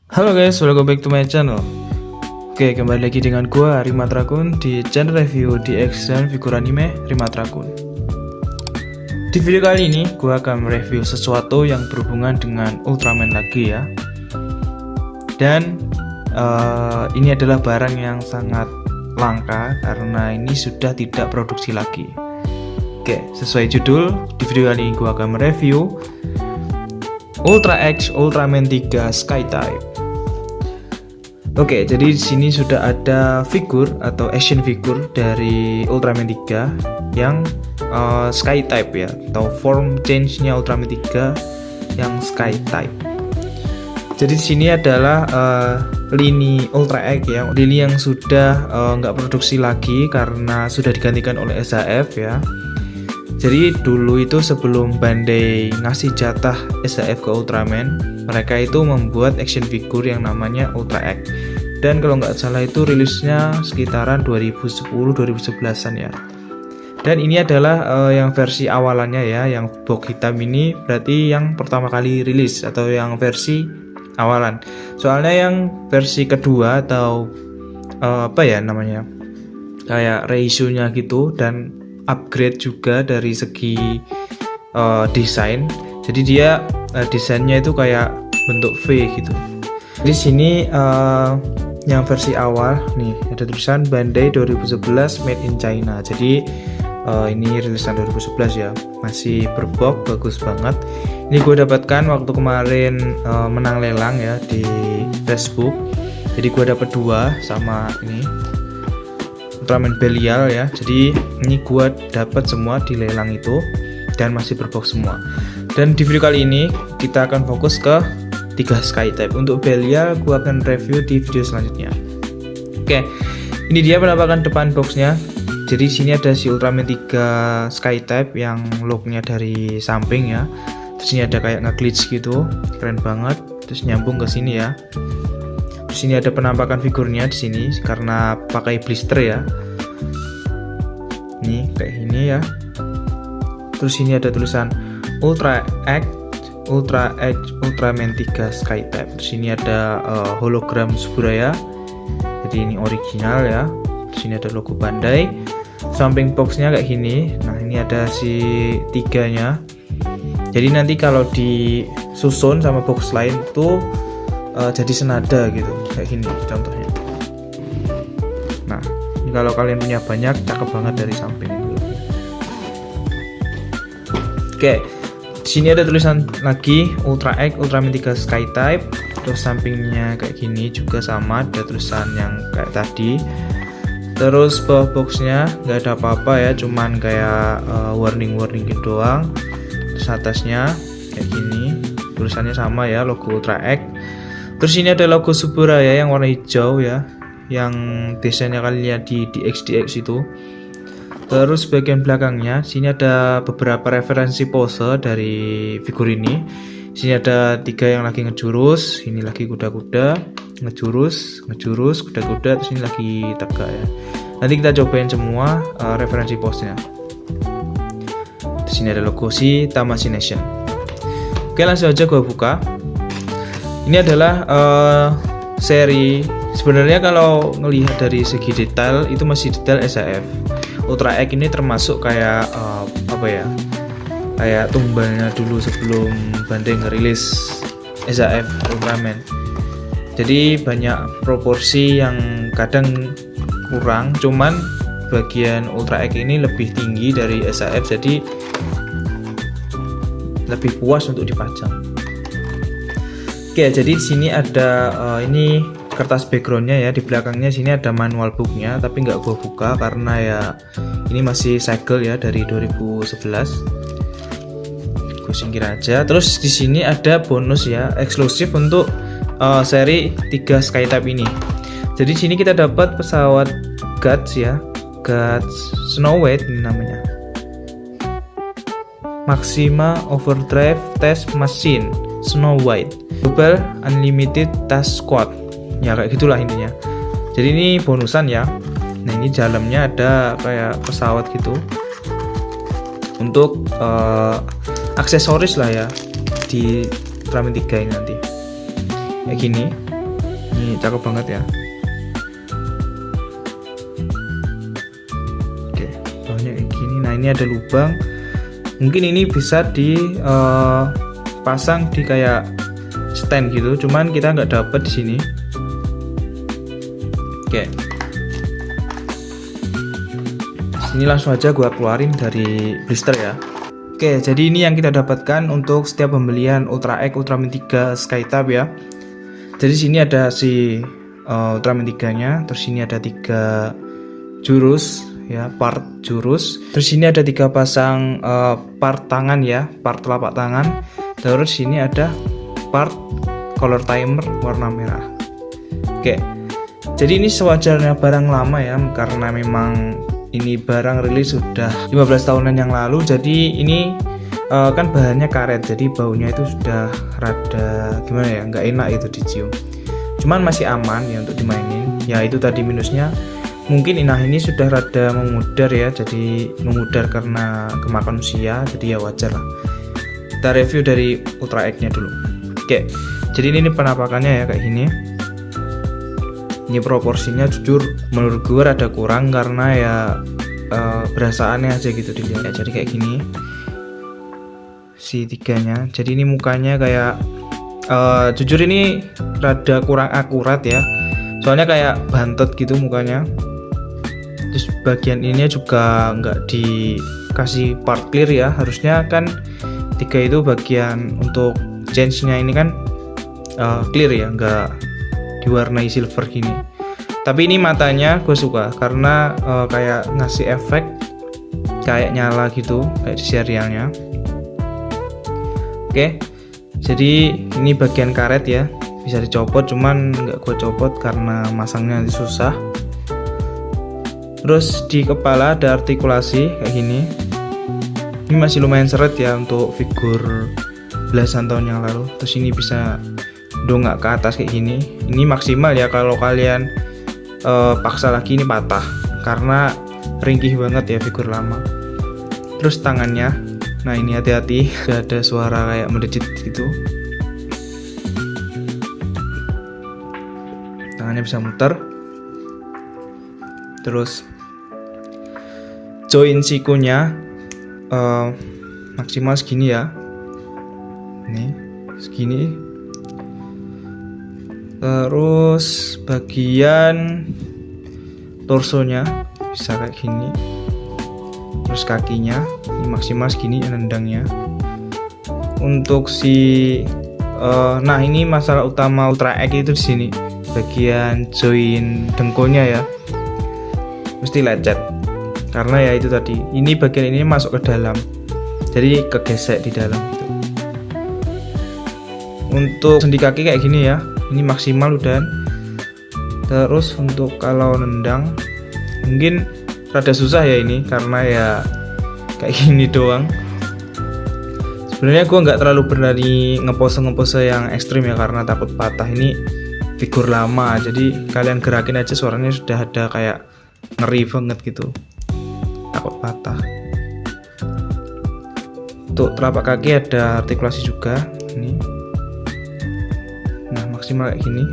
Halo guys, welcome back to my channel. Oke, kembali lagi dengan gua Rimat Rakun di channel review DX dan figur anime Rimat Rakun. Di video kali ini gua akan mereview sesuatu yang berhubungan dengan Ultraman lagi ya. Dan ini adalah barang yang sangat langka karena ini sudah tidak produksi lagi. Oke, sesuai judul, di video kali ini gua akan mereview Ultra X Ultraman 3 Sky-Type. Oke, jadi di sini sudah ada figur atau action figure dari Ultraman 3 yang Sky-Type ya, atau form change-nya Ultraman 3 yang Sky-Type. Jadi di sini adalah lini Ultra X ya, lini yang sudah nggak produksi lagi karena sudah digantikan oleh SHF ya. Jadi dulu itu sebelum Bandai ngasih jatah SHF ke Ultraman, mereka itu membuat action figure yang namanya Ultra X. Dan kalau nggak salah itu rilisnya sekitaran 2010-2011an ya. Dan ini adalah yang versi awalannya ya, yang box hitam ini berarti yang pertama kali rilis atau yang versi awalan. Soalnya yang versi kedua atau apa ya namanya, kayak reissue-nya gitu dan upgrade juga dari segi desain. Jadi dia desainnya itu kayak bentuk V gitu. Di sini yang versi awal nih ada tulisan Bandai 2011 Made in China. Jadi ini rilisan 2011 ya, masih berbox, bagus banget. Ini gue dapatkan waktu kemarin menang lelang ya di Facebook. Jadi gue dapat 2 sama ini Ultraman Belial ya. Jadi ini gua dapat semua di lelang itu dan masih berbox semua. Dan di video kali ini kita akan fokus ke 3 Sky-Type. Untuk Belial gua akan review di video selanjutnya. Oke, ini dia penampakan depan boxnya. Jadi sini ada si Ultraman 3 Sky-Type yang looknya dari samping ya. Terus ini ada kayak nge-glitch gitu, keren banget. Terus nyambung ke sini ya. Sini ada penampakan figurnya di sini karena pakai blister ya. Nih kayak ini ya. Terus ini ada tulisan Ultra X Ultraman 3 Sky-Type. Terus ini ada hologram Suburaya. Jadi ini original ya. Terus ini ada logo Bandai. Samping boxnya kayak gini. Nah ini ada si 3-nya. Jadi nanti kalau disusun sama box lain itu jadi senada gitu, kayak gini contohnya. Nah ini kalau kalian punya banyak, cakep banget dari samping. Oke, di sini ada tulisan lagi Ultra X Ultraman 3 Sky-Type. Terus sampingnya kayak gini juga sama, ada tulisan yang kayak tadi. Terus bawah boxnya nggak ada apa-apa ya, cuman kayak warning gitu doang. Terus atasnya kayak gini, tulisannya sama ya, logo Ultra X. Terus ini ada logo Suburaya yang warna hijau ya, yang desainnya kalian lihat di DX itu. Terus bagian belakangnya, sini ada beberapa referensi pose dari figur ini. Sini ada 3 yang lagi ngejurus, ini lagi kuda-kuda, ngejurus, kuda-kuda, terus ini lagi tegak ya. Nanti kita cobain semua referensi pose-nya. Terus sini ada logo si Tamashii Nation. Oke, langsung aja gua buka. Ini adalah seri, sebenarnya kalau ngelihat dari segi detail itu masih detail SHF. Ultra X ini termasuk kayak apa ya, kayak tumbalnya dulu sebelum Bandai ngerilis SHF Ultraman. Jadi banyak proporsi yang kadang kurang, cuman bagian Ultra X ini lebih tinggi dari SHF, jadi lebih puas untuk dipajang. Oke, jadi di sini ada ini kertas backgroundnya ya, di belakangnya sini ada manual booknya, tapi nggak gua buka karena ya ini masih segel ya dari 2011. Gue singkir aja. Terus di sini ada bonus ya, eksklusif untuk seri 3 Sky-Type ini. Jadi di sini kita dapat pesawat Guts ya, Guts Snow White ini namanya. Maxima Overdrive Test Machine Snow White Global Unlimited Task Squad. Ya kayak gitulah intinya. Jadi ini bonusan ya. Nah ini dalamnya ada kayak pesawat gitu untuk aksesoris lah ya di Ultraman 3 ini nanti. Kayak gini. Ini cakep banget ya. Oke, bawahnya kayak gini. Nah, ini ada lubang. Mungkin ini bisa dipasang di kayak stand gitu, cuman kita nggak dapet di sini. Oke, ini langsung aja gua keluarin dari blister ya. Oke, jadi ini yang kita dapatkan untuk setiap pembelian Ultra X Ultraman 3 SkyType ya. Jadi sini ada si Ultraman 3-nya, terus ini ada 3 jurus ya, part jurus. Terus ini ada 3 pasang part tangan ya, part telapak tangan. Terus sini ada part color timer warna merah. Oke, jadi ini sewajarnya barang lama ya, karena memang ini barang rilis sudah 15 tahunan yang lalu. Jadi ini kan bahannya karet, jadi baunya itu sudah rada gimana ya, nggak enak itu dicium. Cuman masih aman ya untuk dimainin. Ya itu tadi minusnya, mungkin ini sudah rada memudar ya, jadi memudar karena kemakan usia, jadi ya wajar lah. Kita review dari Ultra X nya dulu. Oke, jadi ini penampakannya ya kayak gini. Ini proporsinya jujur menurut gue rada kurang, karena ya berasa aneh aja gitu dilihat ya. Jadi kayak gini si 3-nya. Jadi ini mukanya kayak jujur ini rada kurang akurat ya, soalnya kayak bantet gitu mukanya. Terus bagian ini juga nggak dikasih part clear ya, harusnya kan 3 itu bagian untuk change nya ini kan clear ya, nggak diwarnai silver gini. Tapi ini matanya gue suka karena kayak ngasih efek kayak nyala gitu kayak di serialnya. Oke, jadi ini bagian karet ya, bisa dicopot, cuman nggak gue copot karena masangnya nanti susah. Terus di kepala ada artikulasi kayak gini. Ini masih lumayan seret ya untuk figur belasan tahun yang lalu. Terus ini bisa dongak ke atas kayak gini. Ini maksimal ya, kalau kalian paksa lagi ini patah karena ringkih banget ya figur lama. Terus tangannya, nah ini hati-hati, ada suara kayak mendecit gitu. Tangannya bisa muter. Terus join sikunya maksimal segini ya. Ini segini. Terus bagian torsonya bisa kayak gini. Terus kakinya ini maksimal segini nendangnya. Untuk si nah ini masalah utama Ultra X itu di sini. Bagian join dengkulnya ya, mesti lecet. Karena ya itu tadi, ini bagian ini masuk ke dalam, jadi kegesek di dalam gitu. Untuk sendi kaki kayak gini ya, ini maksimal udah. Terus untuk kalau nendang mungkin rada susah ya ini, karena ya kayak gini doang. Sebenarnya gue nggak terlalu berani ngepose yang ekstrim ya, karena takut patah. Ini figur lama, jadi kalian gerakin aja suaranya sudah ada kayak ngeri banget gitu, takut patah. Untuk telapak kaki ada artikulasi juga ini. Nah maksimal kayak gini.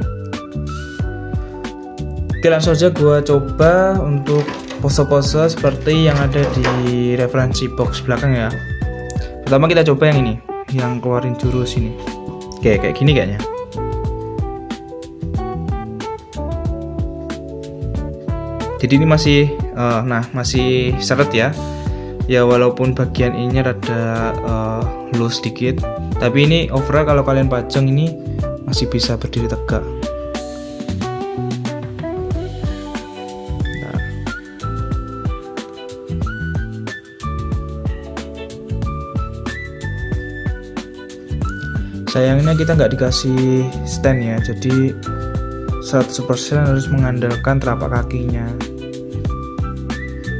Oke, langsung aja gua coba untuk pose-pose seperti yang ada di referensi box belakang ya. Pertama kita coba yang ini, yang keluarin jurus ini. Oke, kayak gini kayaknya. Jadi ini masih masih seret ya. Ya walaupun bagian ini rada loose sedikit, tapi ini overall kalau kalian pajang ini masih bisa berdiri tegak. Nah. Sayangnya kita nggak dikasih stand ya, jadi 100% harus mengandalkan telapak kakinya.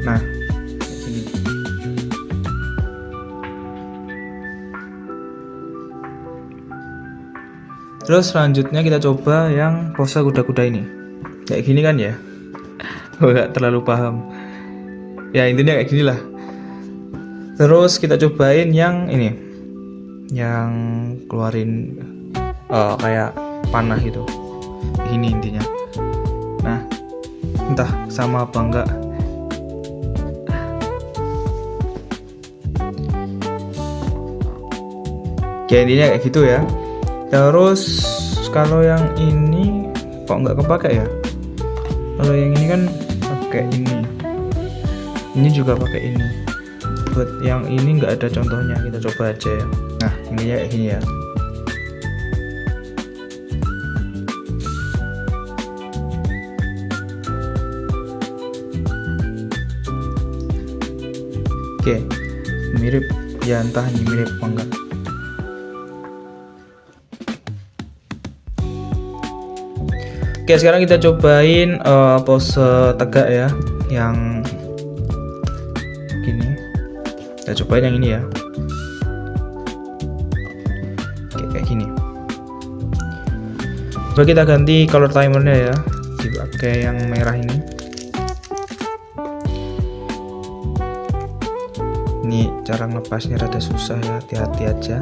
Nah, kayak gini. Terus selanjutnya kita coba yang pose kuda-kuda ini. Kayak gini kan ya? Gue gak terlalu paham. Ya intinya kayak gini lah. Terus kita cobain yang ini, yang keluarin kayak panah gitu. ini intinya. Nah, entah sama apa enggak. Oke, intinya kayak gitu ya. Terus kalau yang ini kok nggak kepake ya? Kalau yang ini kan pakai ini juga pakai ini. Buat yang ini nggak ada contohnya, kita coba aja ya. Nah, ini ya kayak gini ya. Oke, mirip ya, entah ini mirip apa enggak. Oke, sekarang kita cobain pose tegak ya, yang gini. Kita cobain yang ini ya. Oke, kayak gini. Coba kita ganti color timernya ya, dipakai yang merah ini. Ini cara ngelepasnya rada susah ya, hati-hati aja.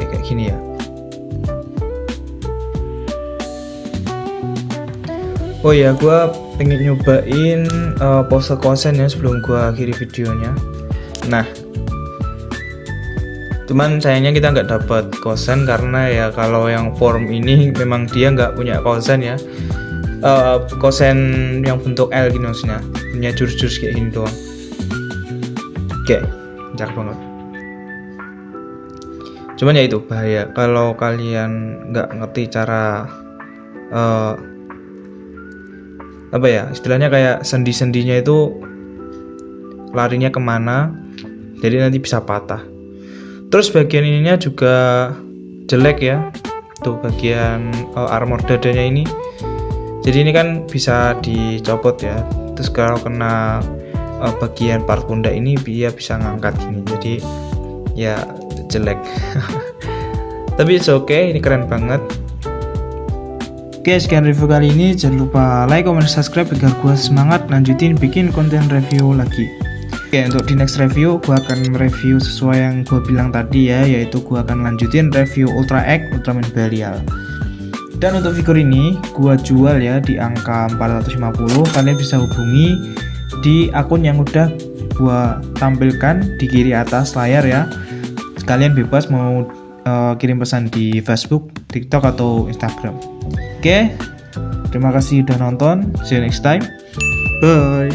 Kayak gini ya. Oh ya, gue pengen nyobain pose kosen ya sebelum gue akhiri videonya. Nah, cuman sayangnya kita nggak dapat kosen karena ya kalau yang form ini memang dia nggak punya kosen ya. Kosen yang bentuk L gini maksudnya, punya jurus-jurus kayak gini doang. Oke, cakep banget. Cuman ya itu bahaya kalau kalian nggak ngerti cara apa ya istilahnya, kayak sendi-sendinya itu larinya kemana, jadi nanti bisa patah. Terus bagian ininya juga jelek ya, tuh bagian armor dadanya ini. Jadi ini kan bisa dicopot ya. Terus kalau kena bagian part pundak ini dia bisa ngangkat gini. Jadi ya jelek. Tapi it's okay, ini keren banget. Oke, sekian review kali ini. Jangan lupa like, comment, subscribe agar gue semangat lanjutin bikin konten review lagi. Oke, untuk di next review gue akan review sesuai yang gue bilang tadi ya, yaitu gue akan lanjutin review Ultra X Ultraman Belial. Dan untuk figur ini gue jual ya di angka 450. Kalian bisa hubungi di akun yang udah gue tampilkan di kiri atas layar ya. Kalian bebas mau kirim pesan di Facebook, TikTok atau Instagram. Oke, terima kasih udah nonton. See you next time. Bye.